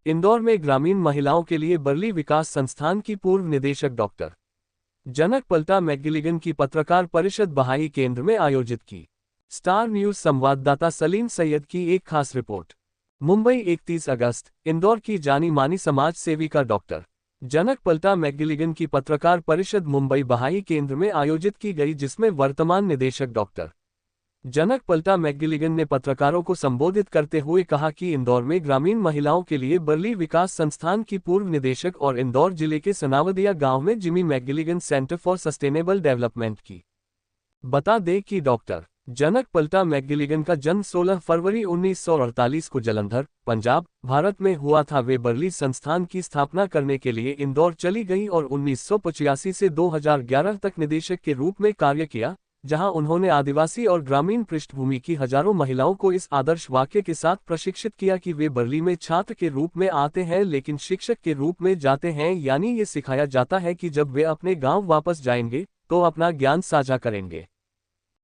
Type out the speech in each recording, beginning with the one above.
इंदौर में ग्रामीण महिलाओं के लिए बर्ली विकास संस्थान की पूर्व निदेशक डॉक्टर जनक पलटा मैकगिलिगन की पत्रकार परिषद बहाई केंद्र में आयोजित की। स्टार न्यूज संवाददाता सलीम सैयद की एक खास रिपोर्ट। मुंबई 31 अगस्त। इंदौर की जानी मानी समाज सेविका डॉक्टर जनक पलटा मैकगिलिगन की पत्रकार परिषद मुंबई बहाई केंद्र में आयोजित की गई, जिसमें वर्तमान निदेशक डॉक्टर जनक पलटा मैकगिलिगन ने पत्रकारों को संबोधित करते हुए कहा कि इंदौर में ग्रामीण महिलाओं के लिए बर्ली विकास संस्थान की पूर्व निदेशक और इंदौर जिले के सनावदिया गांव में Jimmy McGilligan centre for sustainable development की। बता दें कि डॉक्टर जनक पलटा मैकगिलिगन का जन्म 16 फरवरी 1948 को जालंधर, पंजाब, भारत में हुआ था। वे बर्ली संस्थान की स्थापना करने के लिए इंदौर चली गईं और 1985 से 2011 तक निदेशक के रूप में कार्य किया, जहां उन्होंने आदिवासी और ग्रामीण पृष्ठभूमि की हजारों महिलाओं को इस आदर्श वाक्य के साथ प्रशिक्षित किया कि वे बर्ली में छात्र के रूप में आते हैं लेकिन शिक्षक के रूप में जाते हैं, यानी ये सिखाया जाता है कि जब वे अपने गांव वापस जाएंगे तो अपना ज्ञान साझा करेंगे।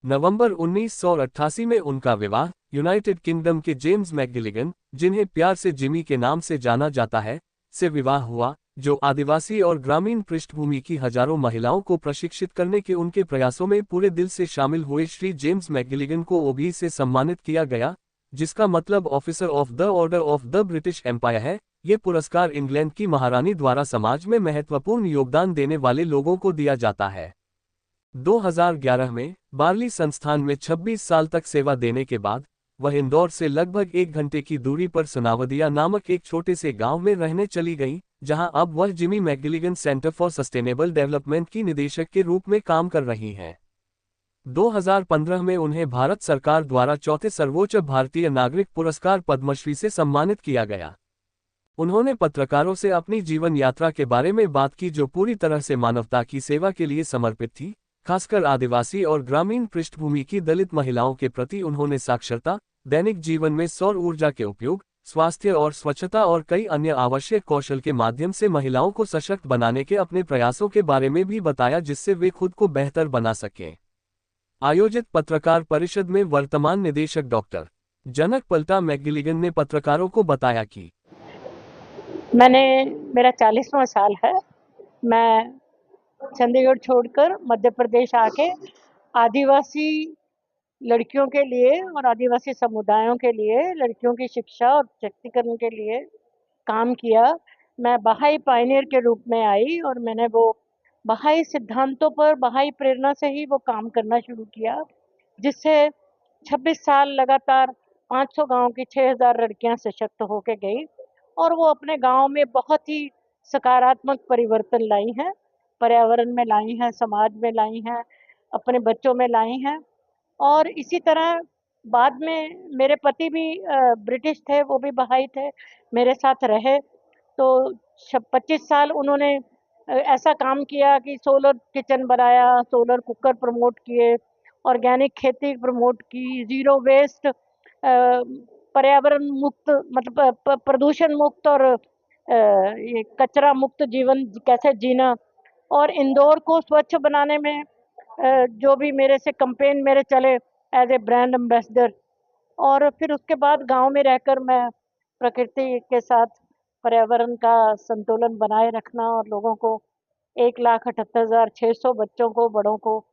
नवंबर 1988 में उनका विवाह यूनाइटेड किंगडम के जेम्स मैकगिलिगन, जिन्हें प्यार से जिमी के नाम से जाना जाता है, से विवाह हुआ, जो आदिवासी और ग्रामीण पृष्ठभूमि की हजारों महिलाओं को प्रशिक्षित करने के उनके प्रयासों में पूरे दिल से शामिल हुए। श्री जेम्स मैकगिलिगन को ओबी से सम्मानित किया गया, जिसका मतलब officer of the order of the British Empire है। ये पुरस्कार इंग्लैंड की महारानी द्वारा समाज में महत्वपूर्ण योगदान देने वाले लोगों को दिया जाता है। 2011 में बार्ली संस्थान में 26 साल तक सेवा देने के बाद वह इंदौर से लगभग 1 घंटे की दूरी पर सनावदिया नामक एक छोटे से गांव में रहने चली गईं, जहां अब वह Jimmy McGilligan centre for sustainable development की निदेशक के रूप में काम कर रही हैं। 2015 में उन्हें भारत सरकार द्वारा चौथे सर्वोच्च भारतीय नागरिक पुरस्कार पद्मश्री से सम्मानित किया गया। उन्होंने पत्रकारों से अपनी जीवन यात्रा के बारे में बात की, जो पूरी तरह से मानवता की सेवा के लिए समर्पित थी। खासकर आदिवासी और ग्रामीण पृष्ठभूमि की दलित महिलाओं के प्रति उन्होंने साक्षरता, दैनिक जीवन में सौर ऊर्जा के उपयोग, स्वास्थ्य और स्वच्छता और कई अन्य आवश्यक कौशल के माध्यम से महिलाओं को सशक्त बनाने के अपने प्रयासों के बारे में भी बताया, जिससे वे खुद को बेहतर बना सकें। आयोजित पत्रकार परिषद में वर्तमान निदेशक डॉक्टर जनक पलटा मैकगिलिगन ने पत्रकारों को बताया कि मेरा 40वां साल है। मैं चंडीगढ़ छोड़कर मध्य प्रदेश आके आदिवासी लड़कियों के लिए और आदिवासी समुदायों के लिए लड़कियों की शिक्षा और सशक्तिकरण के लिए काम किया। मैं बहाई पायनियर के रूप में आई और मैंने वो बहाई सिद्धांतों पर, बहाई प्रेरणा से ही वो काम करना शुरू किया, जिससे 26 साल लगातार 500 गांव की 6000 लड़कियां सशक्त होके गई और वो अपने गांव में बहुत ही सकारात्मक परिवर्तन लाई हैं, पर्यावरण में लाई हैं, समाज में लाई हैं, अपने बच्चों में लाई हैं। और इसी तरह बाद में मेरे पति भी ब्रिटिश थे, वो भी बहाई थे, मेरे साथ रहे। तो 25 साल उन्होंने ऐसा काम किया कि सोलर किचन बनाया, सोलर कुकर प्रमोट किए, ऑर्गेनिक खेती प्रमोट की, जीरो वेस्ट, पर्यावरण मुक्त, मतलब प्रदूषण मुक्त और ये कचरा मुक्त जीवन कैसे जीना, और इंदौर को स्वच्छ बनाने में जो भी मेरे से कैंपेन मेरे चले एज ए ब्रांड एम्बेसडर। और फिर उसके बाद गांव में रहकर मैं प्रकृति के साथ पर्यावरण का संतुलन बनाए रखना और लोगों को 1,78,600 बच्चों को, बड़ों को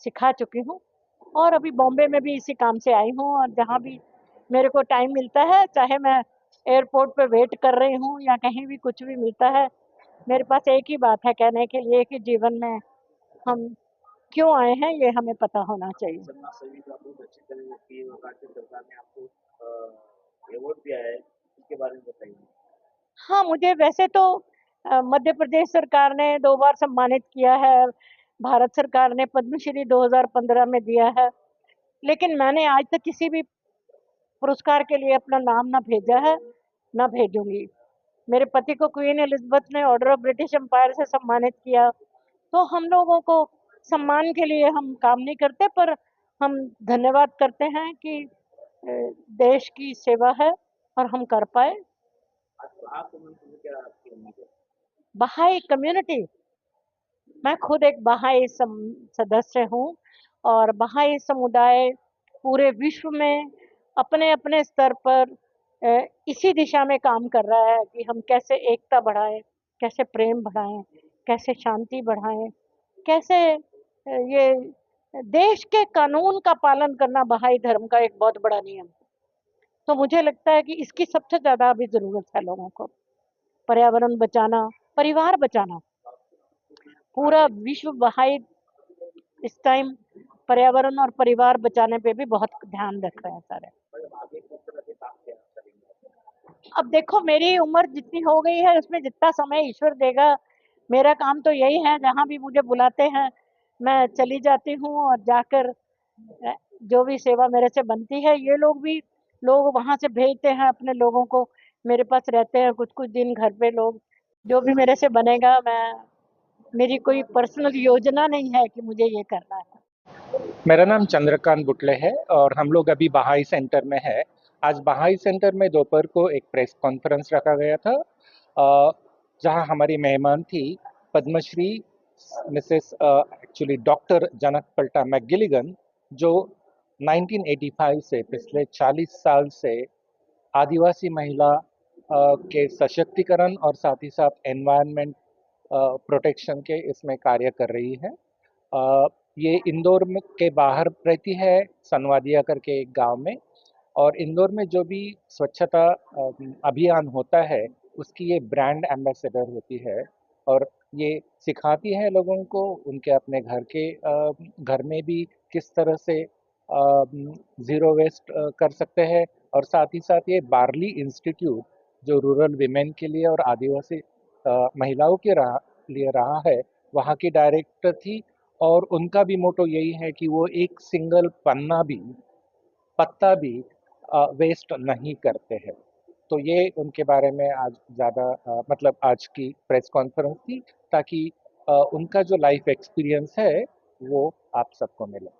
सिखा चुकी हूँ। और अभी बॉम्बे में भी इसी काम से आई हूँ, और जहाँ भी मेरे को टाइम मिलता है, चाहे मैं एयरपोर्ट पे वेट कर रही हूँ या कहीं भी कुछ भी मिलता है, मेरे पास एक ही बात है कहने के लिए कि जीवन में हम क्यों आए हैं ये हमें पता होना चाहिए। समाज सेवी का बहुत अच्छी तरह की और राज्य सरकार ने आपको अवार्ड दिया है, इसके बारे में बताइए। हाँ, मुझे वैसे तो मध्य प्रदेश सरकार ने 2 बार सम्मानित किया है, भारत सरकार ने पद्मश्री 2015 में दिया है, लेकिन मैंने आज तक किसी भी पुरस्कार के लिए अपना नाम ना भेजा है, ना भेजूंगी। मेरे पति को क्वीन एलिजाबेथ ने ऑर्डर ऑफ ब्रिटिश एम्पायर से सम्मानित किया। तो हम लोगों को सम्मान के लिए हम काम नहीं करते, पर हम धन्यवाद करते हैं कि देश की सेवा है और हम कर पाए। बहाई कम्युनिटी, मैं खुद एक बहाई सदस्य हूँ और बहाई समुदाय पूरे विश्व में अपने अपने स्तर पर इसी दिशा में काम कर रहा है कि हम कैसे एकता बढ़ाएं, कैसे प्रेम बढ़ाएं, कैसे शांति बढ़ाएं, कैसे ये देश के कानून का पालन करना बहाई धर्म का एक बहुत बड़ा नियम। तो मुझे लगता है कि इसकी सबसे ज्यादा अभी जरूरत है लोगों को। पर्यावरण बचाना, परिवार बचाना। पूरा विश्व बहाई इस टाइम पर्यावरण और परिवार बचाने पे भी बहुत ध्यान रख रहे हैं सारे। अब देखो, मेरी उम्र जितनी हो गई है उसमें जितना समय ईश्वर देगा, मेरा काम तो यही है, जहाँ भी मुझे बुलाते हैं मैं चली जाती हूँ और जाकर जो भी सेवा मेरे से बनती है, ये लोग वहां से भेजते हैं अपने लोगों को, मेरे पास रहते हैं कुछ कुछ दिन घर पे लोग। जो भी मेरे से बनेगा, मेरी कोई पर्सनल योजना नहीं है कि मुझे ये करना है। मेरा नाम चंद्रकांत बुटले है और हम लोग अभी बहाई सेंटर में है। आज बहाई सेंटर में दोपहर को एक प्रेस कॉन्फ्रेंस रखा गया था, जहां हमारी मेहमान थी पद्मश्री मिसेस एक्चुअली डॉक्टर जनक पल्टा मैकगिलिगन, जो 1985 से पिछले 40 साल से आदिवासी महिला के सशक्तिकरण और साथ ही साथ एनवायरनमेंट प्रोटेक्शन के इसमें कार्य कर रही है। ये इंदौर में के बाहर रहती है, सनवादिया करके एक गांव में, और इंदौर में जो भी स्वच्छता अभियान होता है उसकी ये ब्रांड एम्बेसडर होती है और ये सिखाती है लोगों को उनके अपने घर में भी किस तरह से ज़ीरो वेस्ट कर सकते हैं। और साथ ही साथ ये बार्ली इंस्टीट्यूट जो रूरल विमेन के लिए और आदिवासी महिलाओं के लिए रहा है, वहाँ की डायरेक्टर थी और उनका भी मोटो यही है कि वो एक सिंगल पत्ता भी वेस्ट नहीं करते हैं। तो ये उनके बारे में आज ज़्यादा मतलब आज की प्रेस कॉन्फ्रेंस थी, ताकि उनका जो लाइफ एक्सपीरियंस है वो आप सबको मिले।